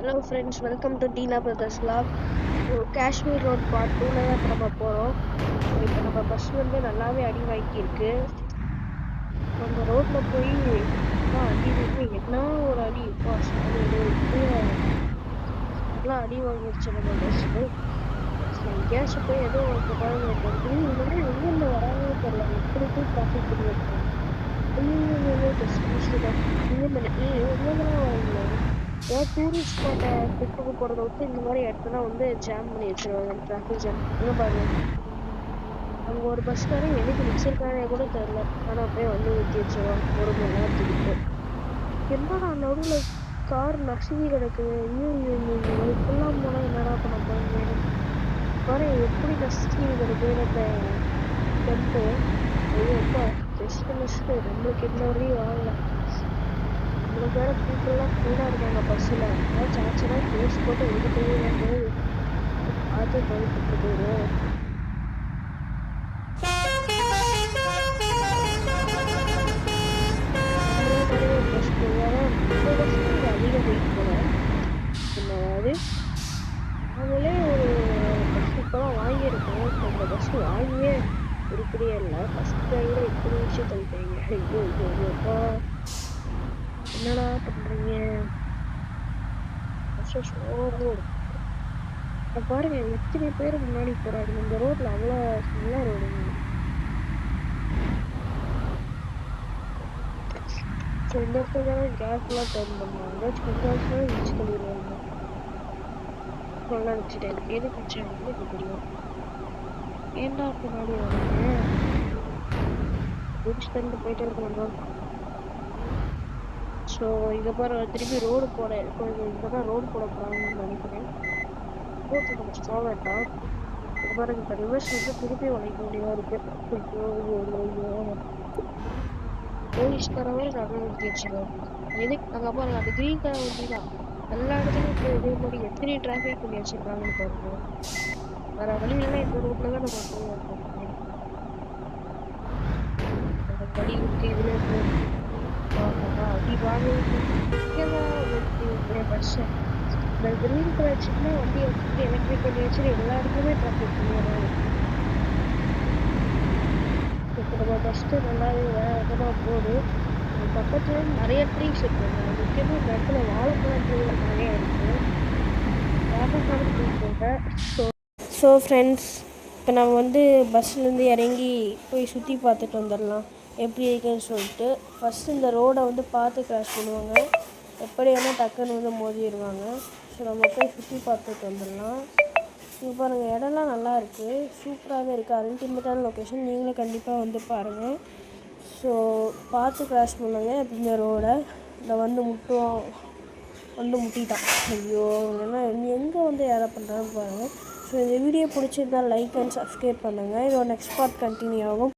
Hello friends, welcome to Teena brothers vlog. Kashmir road part 2ல தான் இப்போ நம்ம போகிறோம். இப்போ நம்ம பஸ் வந்து நல்லாவே அடி வாங்கியிருக்கு. அந்த ரோட்டில் போய் அடி வாங்கி என்ன ஒரு அடி இப்போ நல்லா அடி வாங்கிடுச்சு நம்ம பஸ்ஸு. எங்கேயாச்சும் போய் ஏதோ ஒரு பாருங்க எங்கேருந்து வராங்கன்னு தெரியல. எப்படி போய் டிராஃபிக் பண்ணி வைப்பாங்க. டூரிஸ்ட் ஸ்பாட்டை ட்ரிப்புக்கு போகிறத விட்டு இந்த மாதிரி இடத்துல வந்து ஜாம் பண்ணி வச்சிருவாங்க. டிராஃபிக் ஜாம் இங்கே பாருங்க. அங்கே ஒரு பஸ்காரன் எனக்கு வச்சிருக்கானே கூட தெரில. ஆனால் போய் வந்து ஊற்றி வச்சிருவான் 1 மணி நேரத்துக்கிட்ட. என்னடா நடுவில் கார் நசுங்கி கிடக்குது. இப்பெல்லாம் போனால் என்னடா பண்ண போகிறேன் பாரு. எப்படி நசுங்கி கிடக்குது அந்த டெம்போ. ஐயோப்பா, ஜஸ்ட் நம்மளுக்கு எந்த வரையும் வாங்கல. நம்மளுக்கு வேற பீப்புளெலாம் ஃபுல்லாக இருக்காங்க பஸ்ஸில். ஏதாச்சும் ஆச்சுன்னா கேஸ் போட்டு எடுத்துகிட்டே வந்து பார்த்து போயிட்டு போயிடும். அதிக வெயிட் போல. அதாவது நாங்களே ஒரு பஸ் இப்போதான் வாங்கியிருக்கோம். அந்த பஸ் வாங்கியே உருப்படியே இல்லை. ஃபஸ்ட் டைமில் இப்படி விஷயம் தள்ளிட்டாங்க. ஐயோப்பா, என்னடா பண்ணுறீங்க? பாருங்க எத்தனை பேர் முன்னாடி போகிறாங்க. இந்த ரோட்டில் அவ்வளோ நல்ல ரோடுங்க. ஸோ இந்த இடத்துல கேர்ஃபுல்லாக டர்ன் பண்ணுவாங்க. கொஞ்சம் யூஸ் பண்ணிடுவாங்க. நல்லா நினச்சிட்டேன். எது பிரச்சனை வந்து எனக்கு தெரியும். ஏன்டா பின்னாடி வரீங்க? முடிச்சு தந்து போயிட்டே இருக்கணும். ஸோ இங்கே பாரு, திருப்பி ரோடு போட இங்கே தான் ரோடு போட போகிறாங்கன்னு நினைக்கிறேன். ரோட்டு கொஞ்சம் போக வேண்டாம். இங்கே பாருங்க, இப்போ ரிவர்ஸ் வந்து திருப்பி உழைக்க வேண்டியதாக இருக்குது. போலீஸ்காரவே நடு நிறுத்தி வச்சுருவாங்க. எதுக்கு அங்கே பாருங்க, அந்த கிரீன் கலர் வண்டி தான் எல்லா இடத்துலையும் இப்போ இதே மாதிரி எத்தனை டிராஃபிக் பண்ணி வச்சுருக்காங்கன்னு பாருங்க. வேறு வழியெல்லாம் இந்த ரோட்டில் தான் நம்ம போய் வரணும். வழி இருக்கு, இதில் இருக்கு. அப்படி வாங்க பஸ்ஸை இந்த கிரீன் கலர் சின்ன வண்டியை வச்சுட்டு எலக்ட்ரிக் வண்டி வச்சுட்டு எல்லா இடத்துலையுமே டிராஃபிக் பண்ணிடுறாங்க. இப்போ நம்ம பஸ்ட்டு நல்லாவே வேகமாக போகுது. பக்கத்துல நிறைய ட்ரீஸ் இருக்குங்க. முக்கியமாக இந்த இடத்துல வாழைப்பழம் ட்ரீலாம் நிறைய இருக்குது. வேகமாக போயிட்டு ஸோ ஃப்ரெண்ட்ஸ், இப்போ நம்ம வந்து பஸ்லேருந்து இறங்கி போய் சுற்றி பார்த்துட்டு வந்துடலாம் எப்படி இருக்குன்னு சொல்லிட்டு. ஃபஸ்ட்டு இந்த ரோடை வந்து பார்த்து கிராஸ் பண்ணுவாங்க. எப்படி வேணால் டக்குன்னு வந்து மோதிடுவாங்க. ஸோ நம்ம போய் சுற்றி பார்த்துட்டு வந்துடலாம். இங்கே பாருங்கள், இடம்லாம் நல்லா இருக்குது, சூப்பராகவே இருக்குது. அல்டிமேட்டான லொக்கேஷன். நீங்களும் கண்டிப்பாக வந்து பாருங்கள். ஸோ பார்த்து கிராஸ் பண்ணுங்க. இந்த ரோடை இந்த வந்து முட்டிட்டான். ஐயோ, ஏன்னா எங்கே வந்து யாரை பண்ணுறான்னு பாருங்கள். ஸோ இந்த வீடியோ பிடிச்சிருந்தால் லைக் அண்ட் சப்ஸ்கிரைப் பண்ணுங்கள். இதோட நெக்ஸ்ட் பார்ட் கண்டினியூ ஆகும்.